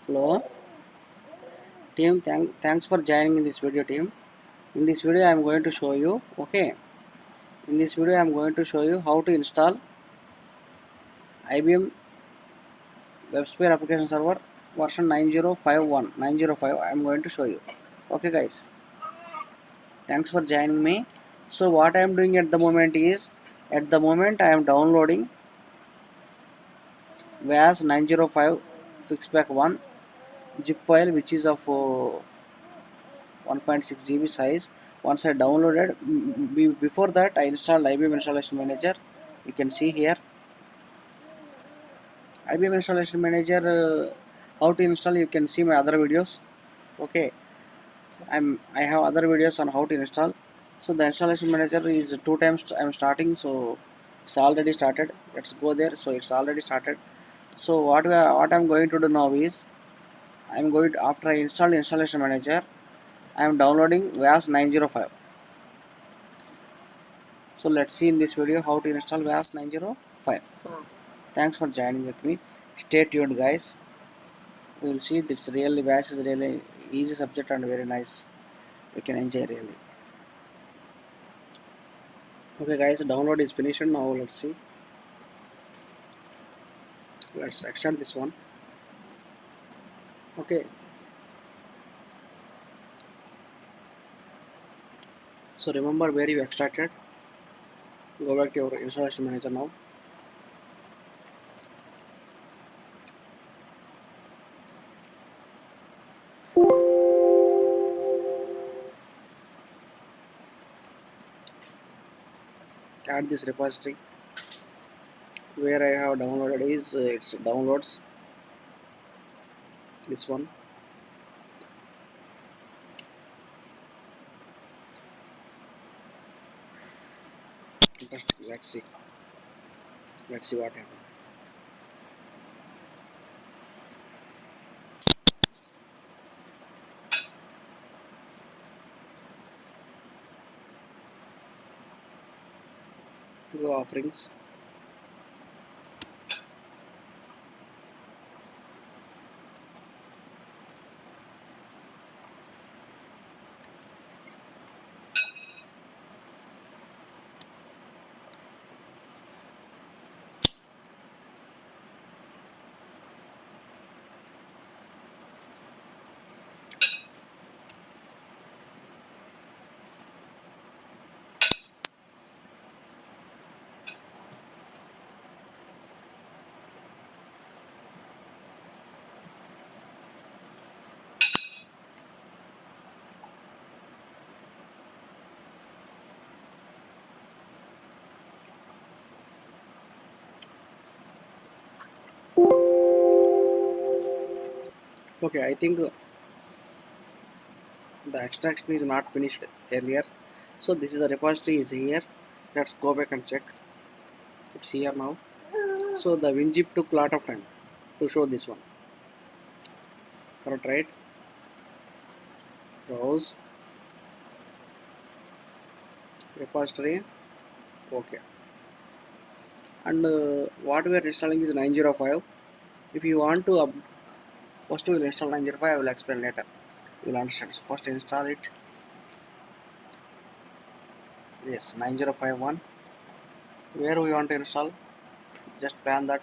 Hello team, thanks for joining in this video team. In this video I am going to show you, okay, in this video I am going to show you how to install IBM websphere application server version 905 I am going to show you. Okay guys, thanks for joining me. So what I am doing at the moment is, at the moment I am downloading WAS 905 fixpack 1 zip file, which is of 1.6 GB size. Once I downloaded, before that I installed IBM installation manager. You can see here IBM installation manager, how to install. You can see my other videos. Okay, I have other videos on how to install. So the installation manager is two times I'm starting, so it's already started. Let's go there. So it's already started. So what I'm going to do now is, I'm going to, after I install the installation manager, I am downloading WAS 905. So let's see in this video how to install WAS 905. Thanks for joining with me. Stay tuned guys. We will see. This really WAS is really easy subject and very nice. You can enjoy really. Okay guys, download is finished. Now let's see. Let's extract this one. Okay. So remember where you extracted. Go back to your installation manager now. Add this repository. Where I have downloaded is it's downloads. This one. Interesting. Let's see. Let's see what happens. Go offerings. Okay, I think the extraction is not finished earlier. So this is the repository is here. Let's go back and check. It's here now. So the WinZip took lot of time to show this one. Correct, right? Browse repository. Okay. And what we are installing is 905. If you want to first we will install 905. I will explain later. You will understand. So first install it. Yes, 905.1. Where we want to install? Just plan that.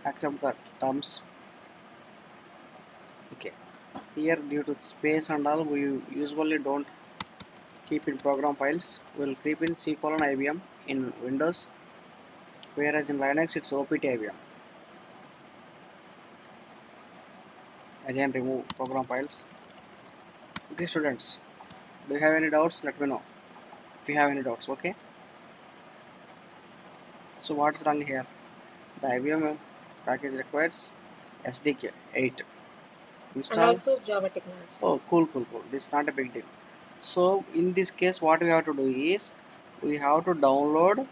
Accept the terms. Okay. Here, due to space and all, we usually don't keep in program files. We'll keep in C:IBM in Windows, whereas in Linux it's OPT IBM. Again, remove program files. Okay, students, do you have any doubts? Let me know if you have any doubts. Okay. So what's wrong here? The IBM package requires SDK 8. Install. And also Java technology. Oh, cool. This is not a big deal. So in this case, what we have to do is, we have to download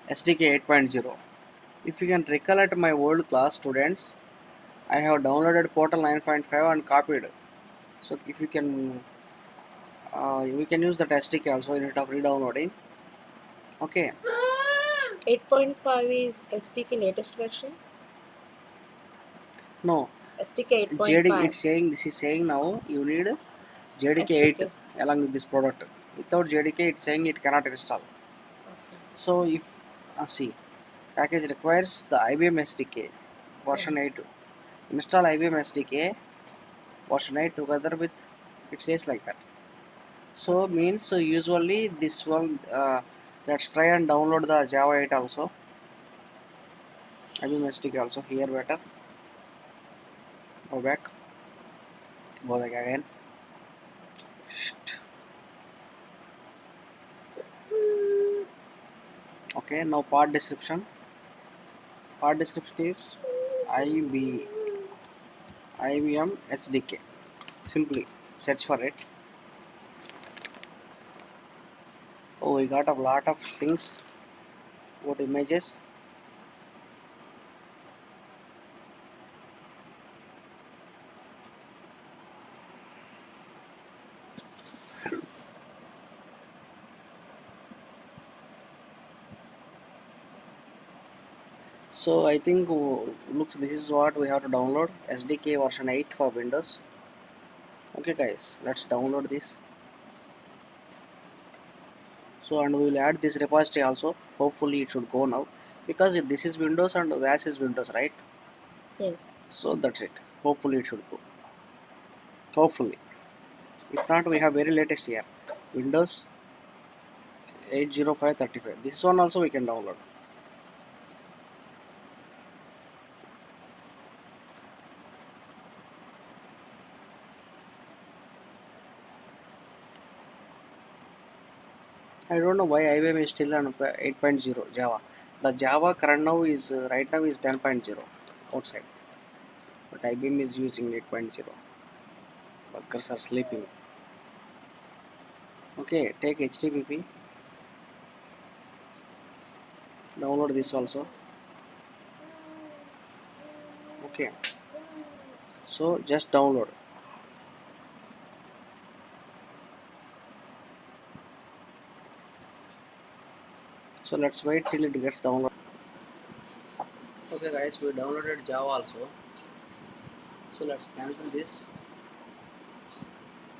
SDK 8.0. If you can recollect my old class, students, I have downloaded Portal 9.5 and copied. So if you can We can use that SDK also instead of re-downloading. Okay. 8.5 is SDK latest version. No, SDK JD 8.5 it's saying, this is saying now you need JDK 8 SDK. along with this product. Without JDK, it's saying it cannot install. Okay. So if see, package requires the IBM SDK Hmm. version 8. Install IBM SDK version 8 together with, it says like that. So Okay. means usually this one, let's try and download the Java 8 also, IBM SDK also here better. Go back, go back again. Okay, now part description. Part description is IB, IBM SDK. Simply search for it. Oh, we got a lot of things. What images? So I think looks this is what we have to download, SDK version 8 for Windows. Okay guys, let's download this. So and we will add this repository also. Hopefully it should go now because this is Windows and VAS is Windows, right? Yes. So that's it. Hopefully it should go. Hopefully. If not, we have very latest here, Windows 8.05.35. This one also we can download. I don't know why IBM is still on 8.0 Java. The Java current now is right now is 10.0 outside, but IBM is using 8.0. Workers are sleeping. Okay, take HTTP. Download this also. Okay, so just download. So let's wait till it gets downloaded. Okay guys, we downloaded Java also. So let's cancel this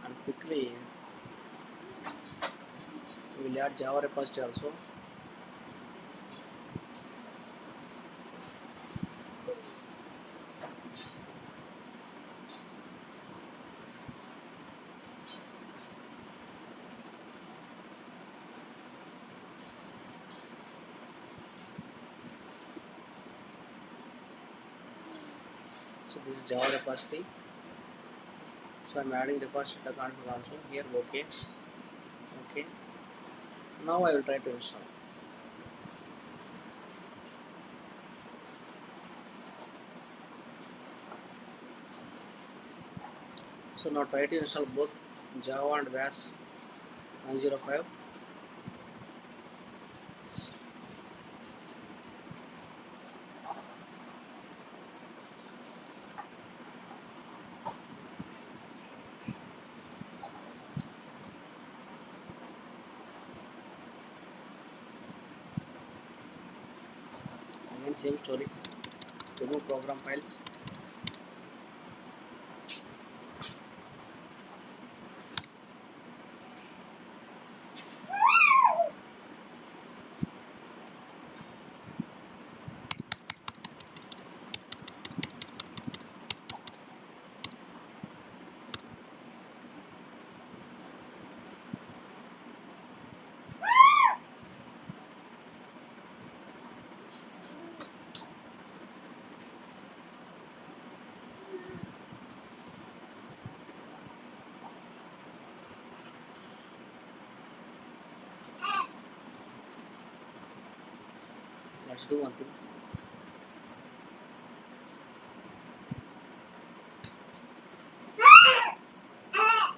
and quickly we will add Java repository also. So this is Java repository. So I'm adding repository to control also here. Okay, okay. Now I will try to install. So now try to install both Java and VAS 105. Again same story. Remove program files. Let's do one thing.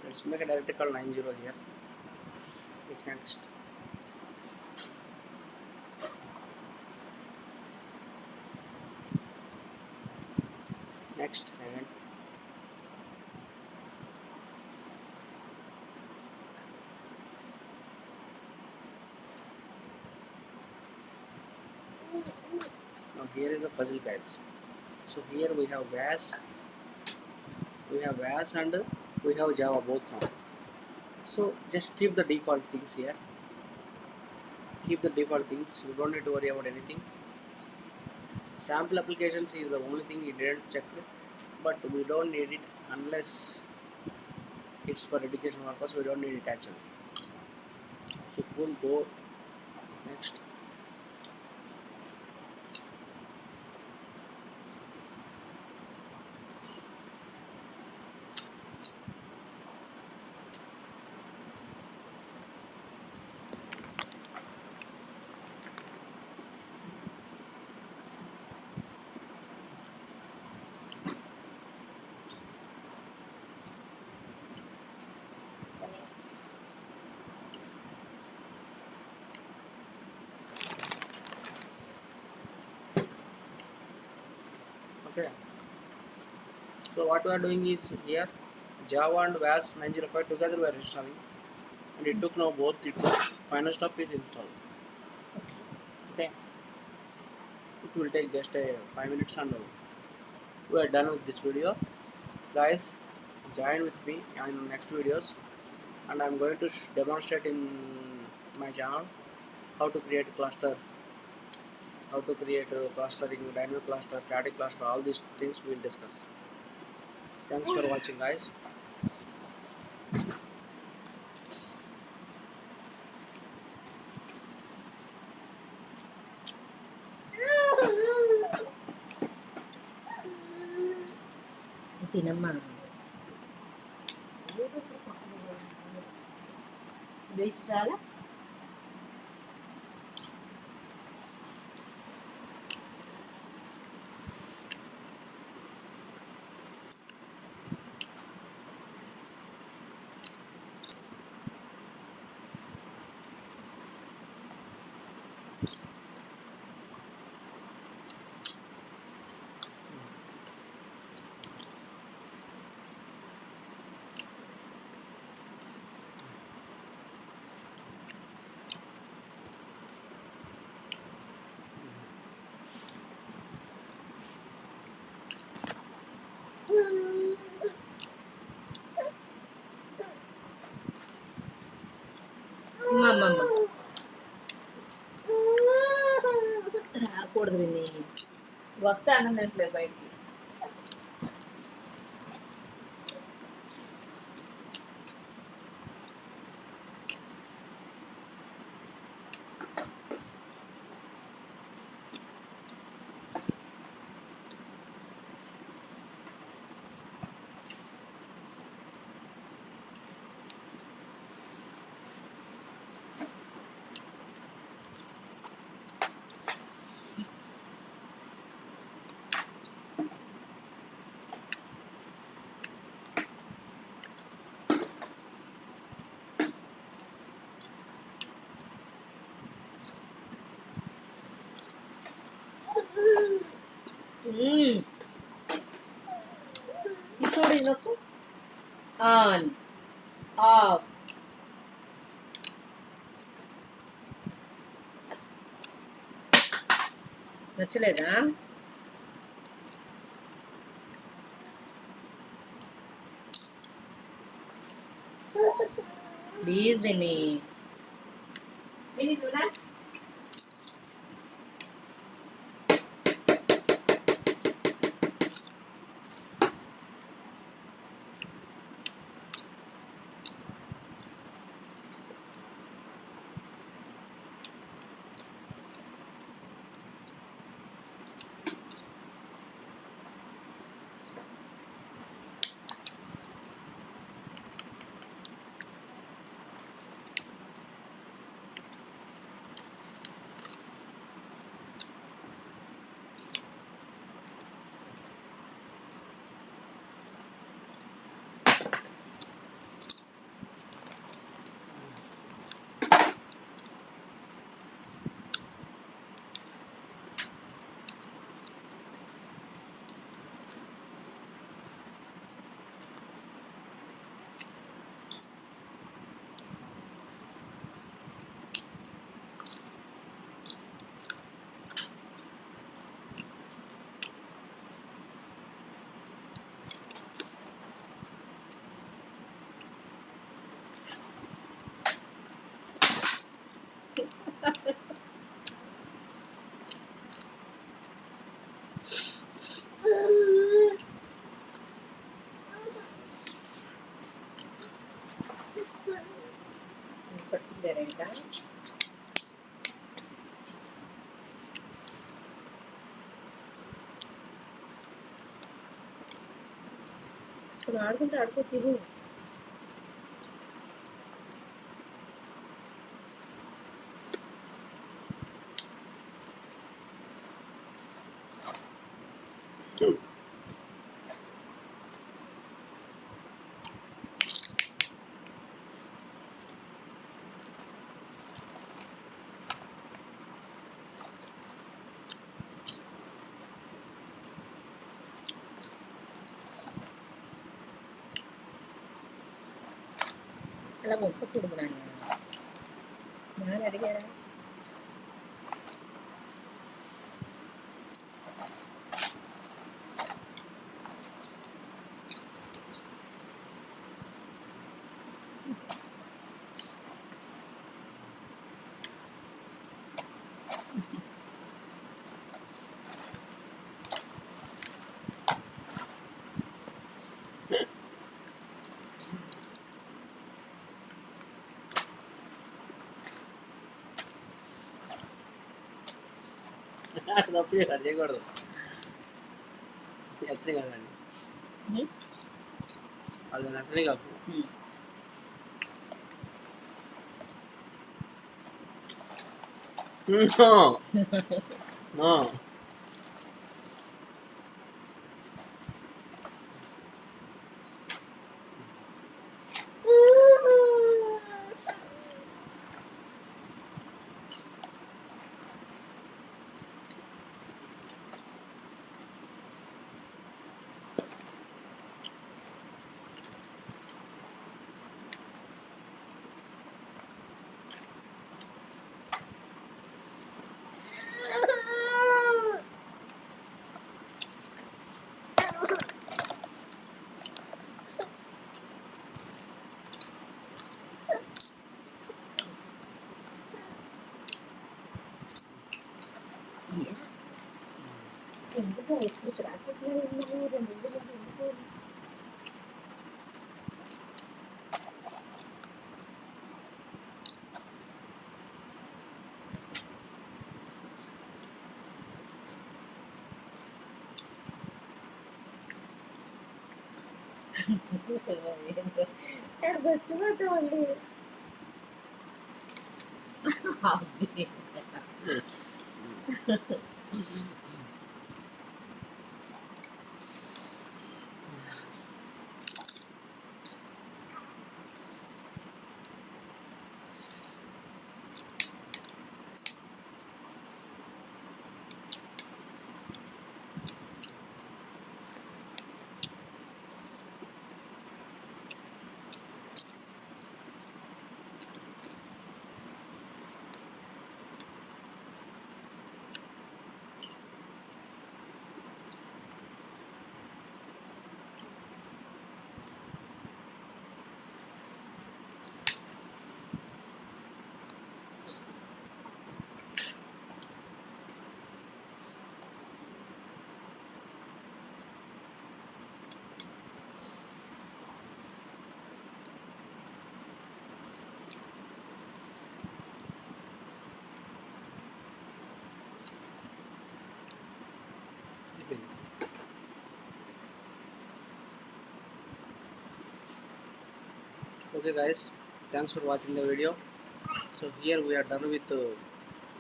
Let's make a directory called 90 here. Hit next. Next again. Now here is the puzzle, guys. So here we have VAS and we have Java both now. So just keep the default things here. Keep the default things. You don't need to worry about anything. Sample applications is the only thing you didn't check, but we don't need it unless it's for education purpose. We don't need it actually. So we'll go next. Okay. So what we are doing is here Java and VAS 905 together we are installing, and it took now both. It took final step is install. Okay. It will take just a 5 minutes and we are done with this video. Guys, join with me in next videos, and I'm going to demonstrate in my channel how to create a cluster, how to create a clustering, dynamic cluster, static cluster, all these things we'll discuss. Thanks for watching, guys. తినమ్మా వేచి చాలా అమ్మమ్మ రాకూడదు విని వస్తే అన్నట్లేదు బయటికి ఇప్పుడు ఇది నొక్కు ఆన్ ఆఫ్ నచ్చలేదా ప్లీజ్ విని విని చూడా పట్టుకుంటారా ఇంకా ఇప్పుడు ఆడుకుంటే ఆడుకో తిరు అలా మొక్కకూడదు నాన్న అడిగారా తప్పు చేయకూడదు ఎత్తనే కదండి అది ఎత్తనే కాపు No, no. ఎందుకు ఎప్పుడు రాకపోతున్నావు 2 రోజుల నుంచి ఎందుకు వచ్చిపోతే మళ్ళీ Okay guys, thanks for watching the video. So here we are done with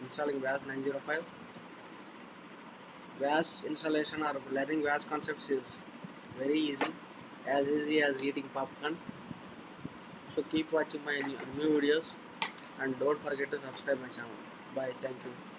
installing WAS 905. WAS installation or learning WAS concepts is very easy as eating popcorn. So keep watching my new videos and don't forget to subscribe my channel. Bye, thank you.